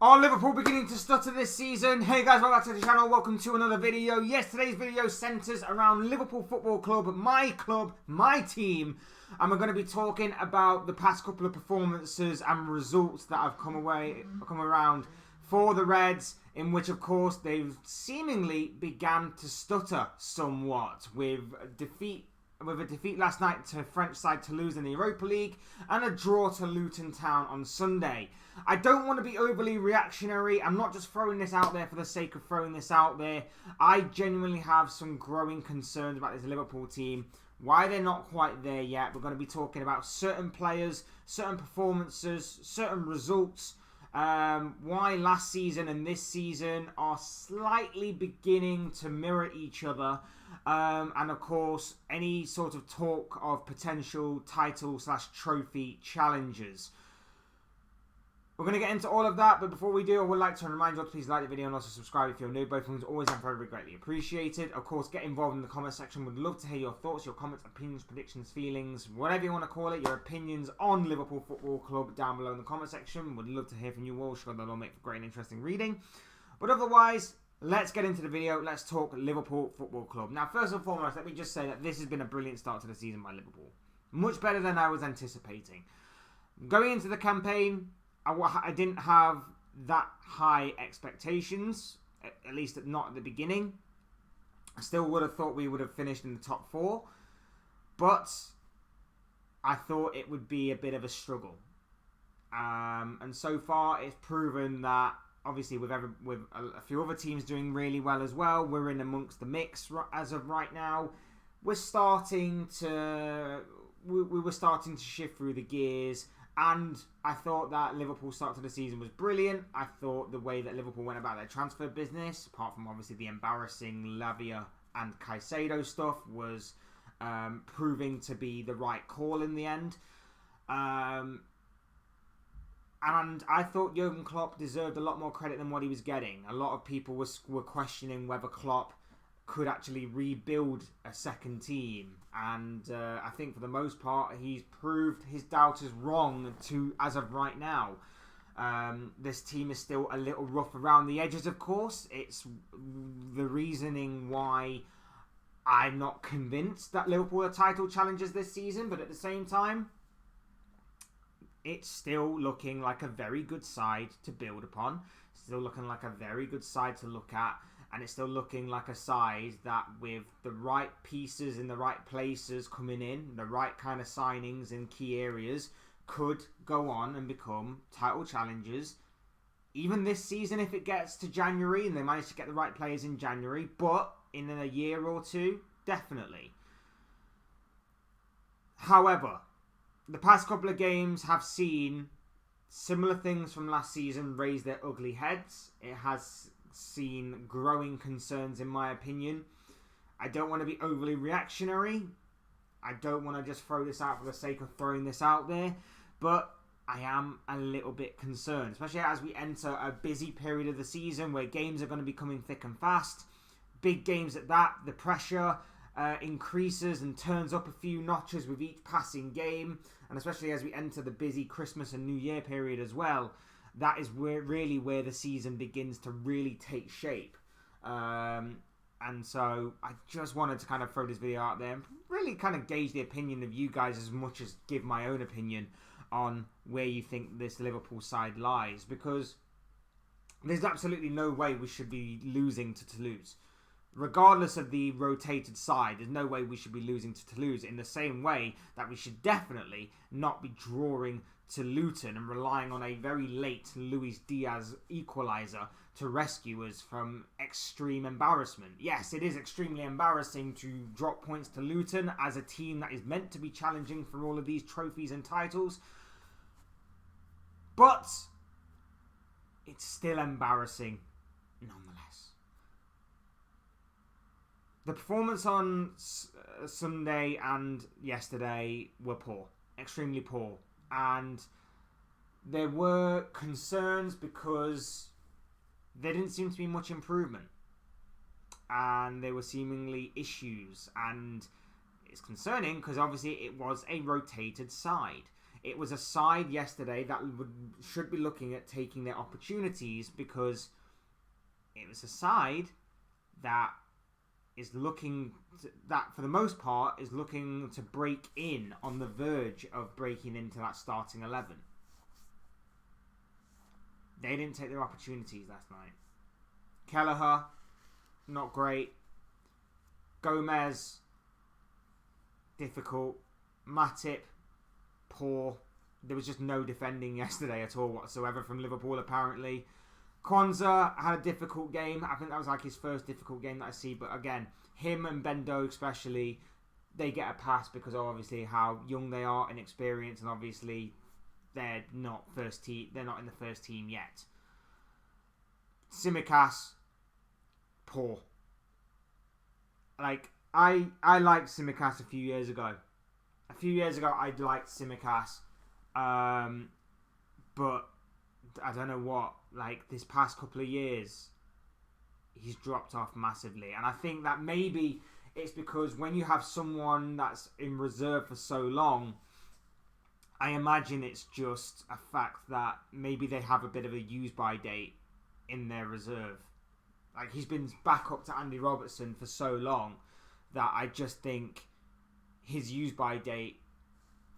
Are Liverpool beginning to stutter this season? Hey guys, welcome back to the channel. Welcome to another video. Yes, today's video centres around Liverpool Football Club, my team. And we're going to be talking about the past couple of performances and results that have come around for the Reds, in which, of course, they've seemingly began to stutter somewhat with a defeat last night to French side Toulouse in the Europa League and a draw to Luton Town on Sunday. I don't want to be overly reactionary. I'm not just throwing this out there for the sake of throwing this out there. I genuinely have some growing concerns about this Liverpool team. Why they're not quite there yet. We're going to be talking about certain players, certain performances, certain results. Why last season and this season are slightly beginning to mirror each other. And of course, any sort of talk of potential title/trophy challenges. We're going to get into all of that, but before we do, I would like to remind you to please like the video and also subscribe if you're new. Both things always and very greatly appreciated. Of course, get involved in the comment section. Would love to hear your thoughts, your comments, opinions, predictions, feelings, whatever you want to call it, your opinions on Liverpool Football Club down below in the comment section. Would love to hear from you all. Sure, that'll make for great and interesting reading. But otherwise, let's get into the video. Let's talk Liverpool Football Club. Now, first and foremost, let me just say that this has been a brilliant start to the season by Liverpool. Much better than I was anticipating. Going into the campaign, I didn't have that high expectations, at least not at the beginning. I still would have thought we would have finished in the top four, but I thought it would be a bit of a struggle. And so far, it's proven that, obviously, with a few other teams doing really well as well, we're in amongst the mix as of right now. We were starting to shift through the gears. And I thought that Liverpool's start to the season was brilliant. I thought the way that Liverpool went about their transfer business, apart from obviously the embarrassing Lavia and Caicedo stuff, was proving to be the right call in the end. And I thought Jurgen Klopp deserved a lot more credit than what he was getting. A lot of people were questioning whether Klopp could actually rebuild a second team, and I think for the most part he's proved his doubters wrong as of right now. This team is still a little rough around the edges, of course. It's the reasoning why I'm not convinced that Liverpool are title challengers this season, but at the same time, it's still looking like a very good side to build upon. Still looking like a very good side to look at. And it's still looking like a side that, with the right pieces in the right places coming in, the right kind of signings in key areas, could go on and become title challengers. Even this season, if it gets to January and they manage to get the right players in January. But in a year or two, definitely. However, the past couple of games have seen similar things from last season raise their ugly heads. It has seen growing concerns, in my opinion. I don't want to be overly reactionary. I don't want to just throw this out for the sake of throwing this out there, but I am a little bit concerned, especially as we enter a busy period of the season where games are going to be coming thick and fast. Big games at that. The pressure increases and turns up a few notches with each passing game, and especially as we enter the busy Christmas and New Year period as well. That is where the season begins to really take shape. And so I just wanted to kind of throw this video out there and really kind of gauge the opinion of you guys as much as give my own opinion on where you think this Liverpool side lies. Because there's absolutely no way we should be losing to Toulouse. Regardless of the rotated side, there's no way we should be losing to Toulouse, in the same way that we should definitely not be drawing to Luton and relying on a very late Luis Diaz equaliser to rescue us from extreme embarrassment. Yes, it is extremely embarrassing to drop points to Luton as a team that is meant to be challenging for all of these trophies and titles, but it's still embarrassing nonetheless. The performance on Sunday and yesterday were poor, extremely poor. And there were concerns because there didn't seem to be much improvement. And there were seemingly issues. And it's concerning because obviously it was a rotated side. it was a side yesterday that should be looking at taking their opportunities, because it was a side that is looking that for the most part is looking to break in, on the verge of breaking into that starting 11. They didn't take their opportunities last night. Kelleher, not great. Gomez, difficult. Matip, poor. There was just no defending yesterday at all whatsoever from Liverpool, apparently. Kwanzaa had a difficult game. I think that was like his first difficult game that I see. But again, him and Bendo especially, they get a pass because of obviously how young they are and experienced, and obviously they're not first team. They're not in the first team yet. Tsimikas, poor. Like I liked Tsimikas a few years ago. A few years ago, I liked Tsimikas, but I don't know what. Like this past couple of years, he's dropped off massively, and I think that maybe it's because when you have someone that's in reserve for so long, I imagine it's just a fact that maybe they have a bit of a use-by date in their reserve. Like he's been back up to Andy Robertson for so long that I just think his use-by date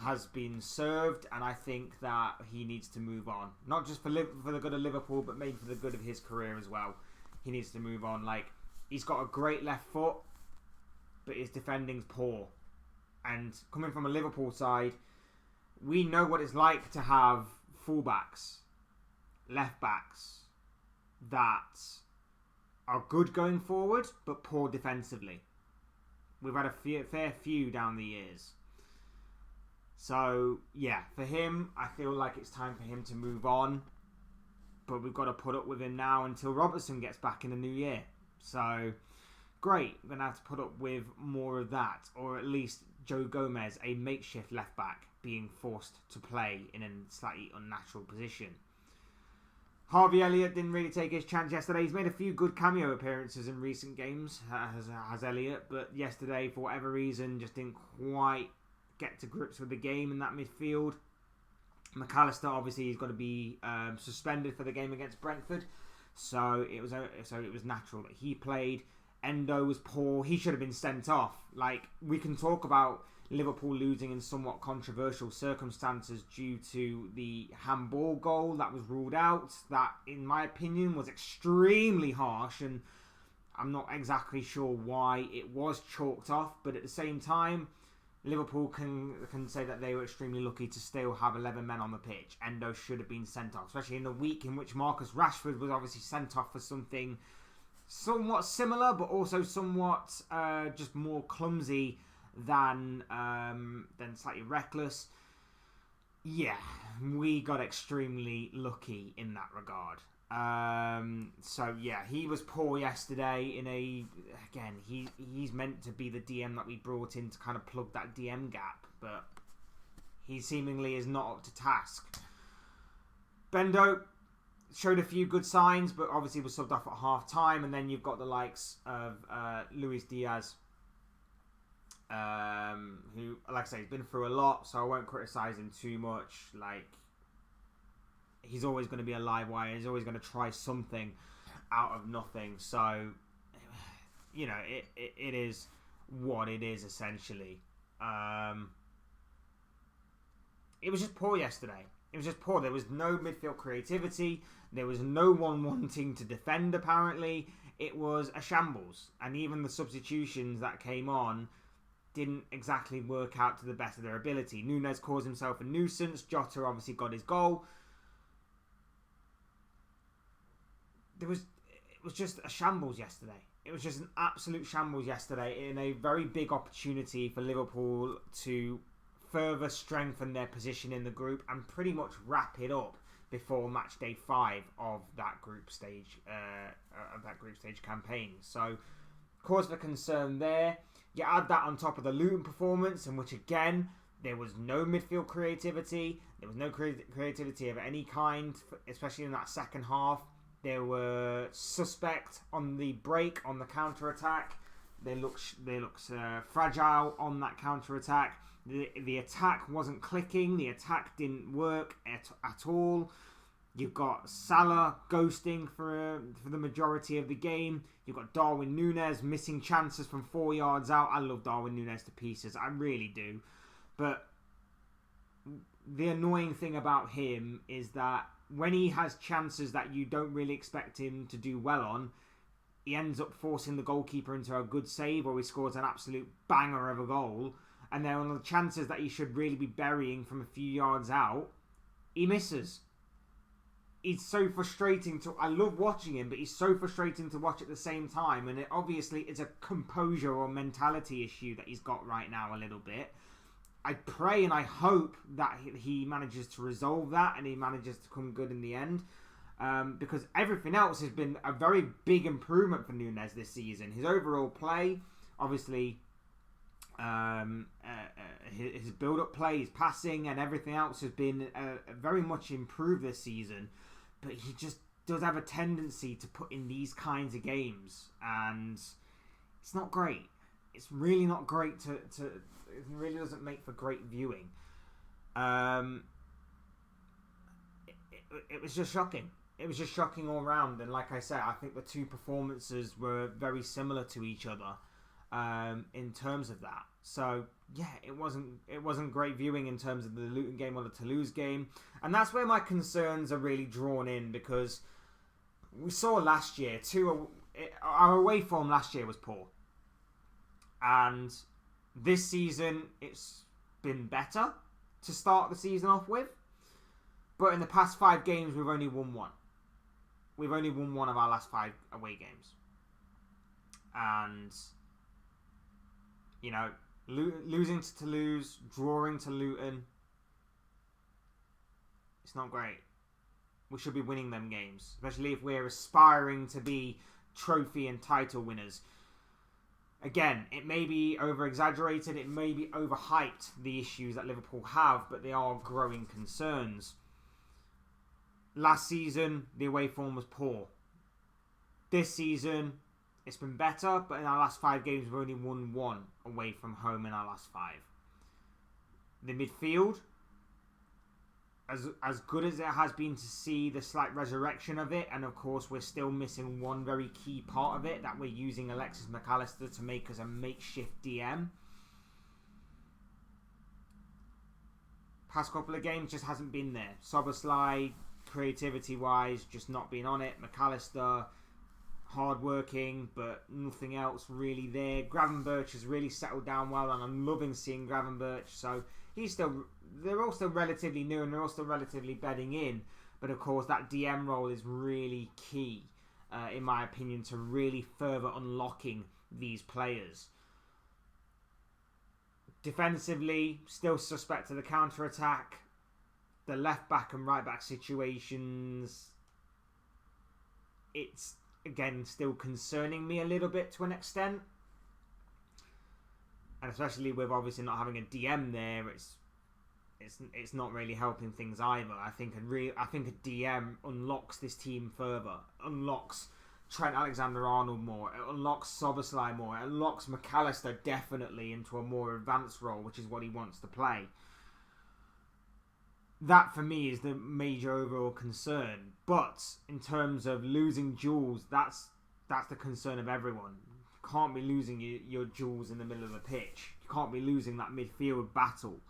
has been served, and I think that he needs to move on. Not just for the good of Liverpool, but maybe for the good of his career as well. He needs to move on. Like, he's got a great left foot, but his defending's poor. And coming from a Liverpool side, we know what it's like to have fullbacks, left backs that are good going forward, but poor defensively. We've had a fair few down the years. So, yeah, for him, I feel like it's time for him to move on. But we've got to put up with him now until Robertson gets back in the new year. So, great. We're going to have to put up with more of that. Or at least Joe Gomez, a makeshift left-back, being forced to play in a slightly unnatural position. Harvey Elliott didn't really take his chance yesterday. He's made a few good cameo appearances in recent games, has Elliott. But yesterday, for whatever reason, just didn't quite get to grips with the game in that midfield. McAllister, obviously, he's got to be suspended for the game against Brentford, so it was natural that he played. Endo was poor. He should have been sent off. Like, we can talk about Liverpool losing in somewhat controversial circumstances due to the handball goal that was ruled out. That, in my opinion, was extremely harsh, and I'm not exactly sure why it was chalked off. But at the same time, Liverpool can say that they were extremely lucky to still have 11 men on the pitch. Endo should have been sent off, especially in the week in which Marcus Rashford was obviously sent off for something somewhat similar, but also somewhat just more clumsy than slightly reckless. Yeah, we got extremely lucky in that regard. So yeah, he was poor yesterday. He's meant to be the DM that we brought in to kind of plug that DM gap, but he seemingly is not up to task. Bendo showed a few good signs, but obviously was subbed off at half time. And then you've got the likes of Luis Diaz, who, like I say, he's been through a lot, so I won't criticise him too much. Like, he's always going to be a live wire. He's always going to try something out of nothing. So, you know, it is what it is, essentially. It was just poor yesterday. It was just poor. There was no midfield creativity. There was no one wanting to defend, apparently. It was a shambles. And even the substitutions that came on didn't exactly work out to the best of their ability. Núñez caused himself a nuisance. Jota obviously got his goal. It was just a shambles yesterday. It was just an absolute shambles yesterday, in a very big opportunity for Liverpool to further strengthen their position in the group and pretty much wrap it up before match day 5 of that group stage campaign. So, cause for concern there. You add that on top of the Luton performance, in which again there was no midfield creativity. There was no creativity of any kind, especially in that second half. They were suspect on the break, on the counter attack. They look fragile on that counter attack. The attack wasn't clicking. The attack didn't work at all. You've got Salah ghosting for the majority of the game. You've got Darwin Núñez missing chances from 4 yards out. I love Darwin Núñez to pieces. I really do. But the annoying thing about him is that when he has chances that you don't really expect him to do well on, he ends up forcing the goalkeeper into a good save, or he scores an absolute banger of a goal. And then on the chances that he should really be burying from a few yards out, he misses. It's so frustrating I love watching him, but he's so frustrating to watch at the same time. And it obviously is a composure or mentality issue that he's got right now a little bit. I pray and I hope that he manages to resolve that and he manages to come good in the end. Because everything else has been a very big improvement for Núñez this season. His overall play, obviously, his build-up play, his passing and everything else has been very much improved this season. But he just does have a tendency to put in these kinds of games. And it's not great. It's really not great it really doesn't make for great viewing. It was just shocking. It was just shocking all round. And like I said, I think the two performances were very similar to each other in terms of that. So yeah, it wasn't great viewing in terms of the Luton game or the Toulouse game. And that's where my concerns are really drawn in, because we saw last year, our away form last year was poor. And this season, it's been better to start the season off with. But in the past 5 games, we've only won 1. We've only won 1 of our last 5 away games. And, you know, losing to Toulouse, drawing to Luton, it's not great. We should be winning them games, especially if we're aspiring to be trophy and title winners. Again, it may be over-exaggerated, it may be overhyped, the issues that Liverpool have, but they are growing concerns. Last season, the away form was poor. This season, it's been better, but in our last 5 games, we've only won 1 away from home in our last 5. The midfield, as good as it has been to see the slight resurrection of it, and of course we're still missing one very key part of it, that we're using Alexis McAllister to make us a makeshift DM. Past couple of games just hasn't been there. Szoboszlai, creativity wise, just not been on it. McAllister, hard working, but nothing else really there. Gravenberch has really settled down well, and I'm loving seeing Gravenberch. So they're all still relatively new, and they're all still relatively bedding in. But of course, that DM role is really key, in my opinion, to really further unlocking these players. Defensively, still suspect to the counter-attack. The left-back and right-back situations, it's, again, still concerning me a little bit to an extent. And especially with obviously not having a DM there, it's not really helping things either. I think a DM unlocks this team further, unlocks Trent Alexander-Arnold more, it unlocks Szoboszlai more, it unlocks McAllister definitely into a more advanced role, which is what he wants to play. That for me is the major overall concern. But in terms of losing Jules, that's the concern of everyone. You can't be losing your Jules in the middle of the pitch. You can't be losing that midfield battle.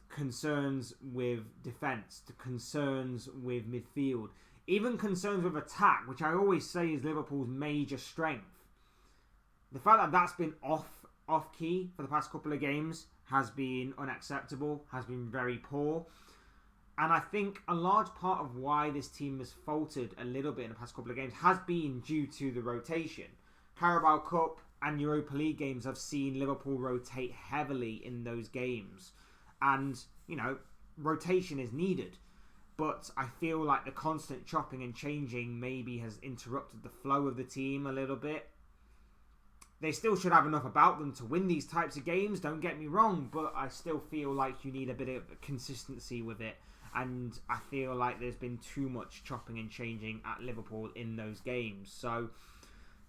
Concerns with defence, the concerns with midfield, even concerns with attack, which I always say is Liverpool's major strength. The fact that that's been off key for the past couple of games has been unacceptable, has been very poor. And I think a large part of why this team has faltered a little bit in the past couple of games has been due to the rotation. Carabao Cup and Europa League games have seen Liverpool rotate heavily in those games. And, you know, rotation is needed. But I feel like the constant chopping and changing maybe has interrupted the flow of the team a little bit. They still should have enough about them to win these types of games, don't get me wrong, but I still feel like you need a bit of consistency with it, and I feel like there's been too much chopping and changing at Liverpool in those games. So,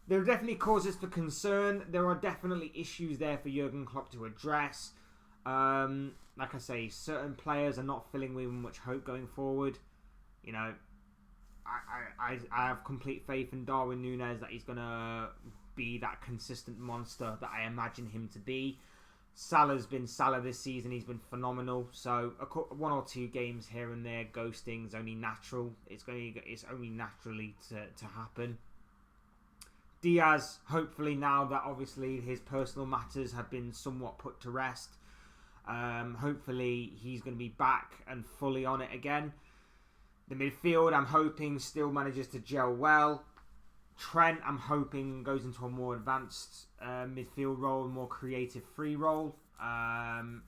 there are definitely causes for concern. There are definitely issues there for Jurgen Klopp to address. Like I say, certain players are not filling with much hope going forward. You know, I have complete faith in Darwin Núñez that he's going to be that consistent monster that I imagine him to be. Salah's been Salah this season. He's been phenomenal. So one or two games here and there, ghosting is only natural. It's only naturally to happen. Diaz, hopefully now that obviously his personal matters have been somewhat put to rest, hopefully he's going to be back and fully on it again. The midfield, I'm hoping, still manages to gel well. Trent, I'm hoping, goes into a more advanced midfield role, more creative free role. And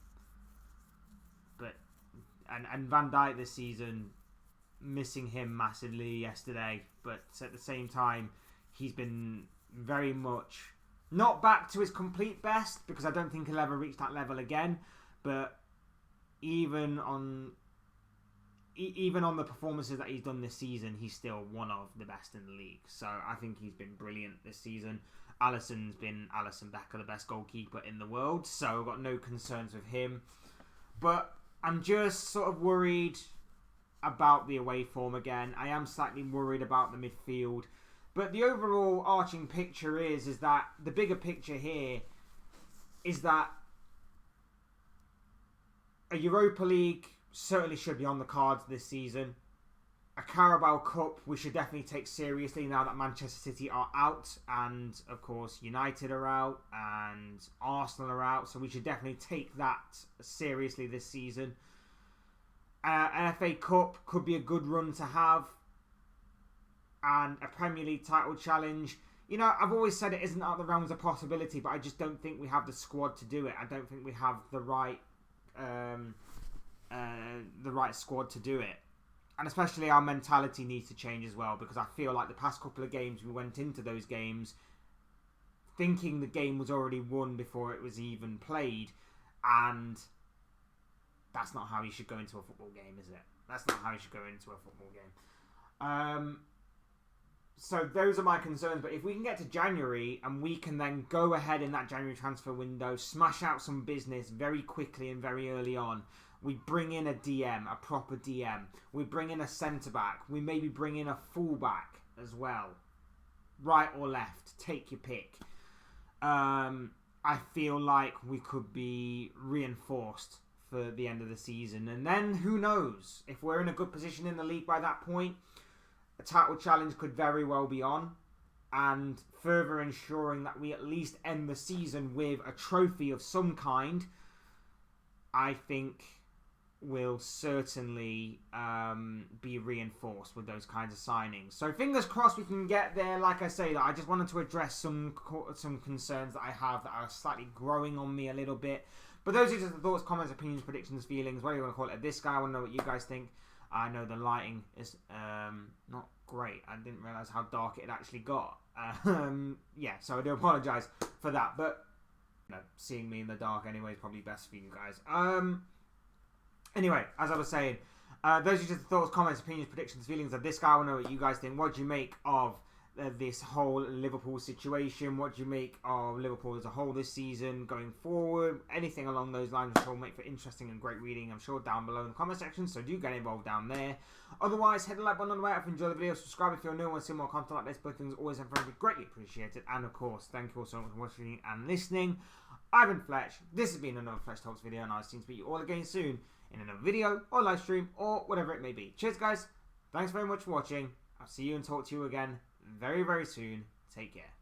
Van Dijk this season, missing him massively yesterday. But at the same time, he's been very much not back to his complete best, because I don't think he'll ever reach that level again. But even on the performances that he's done this season, he's still one of the best in the league. So I think he's been brilliant this season. Alisson's been Alisson Becker, the best goalkeeper in the world. So I've got no concerns with him. But I'm just sort of worried about the away form again. I am slightly worried about the midfield. But the overall arching picture is that the bigger picture here is that a Europa League certainly should be on the cards this season. A Carabao Cup we should definitely take seriously now that Manchester City are out, and of course United are out and Arsenal are out, so we should definitely take that seriously this season. An FA Cup could be a good run to have, and a Premier League title challenge. You know, I've always said it isn't out of the realms of possibility, but I just don't think we have the squad to do it. I don't think we have the right squad to do it. And especially our mentality needs to change as well, because I feel like the past couple of games we went into those games thinking the game was already won before it was even played, and that's not how you should go into a football game, is it? That's not how you should go into a football game. So those are my concerns, but if we can get to January and we can then go ahead in that January transfer window, smash out some business very quickly and very early on. We bring in a DM, a proper DM. We bring in a centre-back. We maybe bring in a full-back as well. Right or left, take your pick. I feel like we could be reinforced for the end of the season. And then, who knows? If we're in a good position in the league by that point, a title challenge could very well be on. And further ensuring that we at least end the season with a trophy of some kind, I think will certainly be reinforced with those kinds of signings. So fingers crossed we can get there. Like I say, I just wanted to address some concerns that I have that are slightly growing on me a little bit. But those are just the thoughts, comments, opinions, predictions, feelings, whatever you want to call it. This guy, I want to know what you guys think. I know the lighting is not great. I didn't realise how dark it actually got. Yeah, so I do apologise for that. But you know, seeing me in the dark anyway is probably best for you guys. Anyway, as I was saying, those are just the thoughts, comments, opinions, predictions, feelings of this guy. I want to know what you guys think. What do you make of this whole Liverpool situation? What do you make of Liverpool as a whole this season, going forward? Anything along those lines, I'm sure will make for interesting and great reading, I'm sure, down below in the comment section. So do get involved down there. Otherwise, hit the like button on the way up if you enjoy the video. Subscribe if you're new and want to see more content like this. Both things always and very greatly appreciated. And of course, thank you all so much for watching and listening. I've been Fletch. This has been another Fletch Talks video, and I'll see you all again soon in another video or live stream or whatever it may be. Cheers, guys. Thanks very much for watching. I'll see you and talk to you again very, very soon. Take care.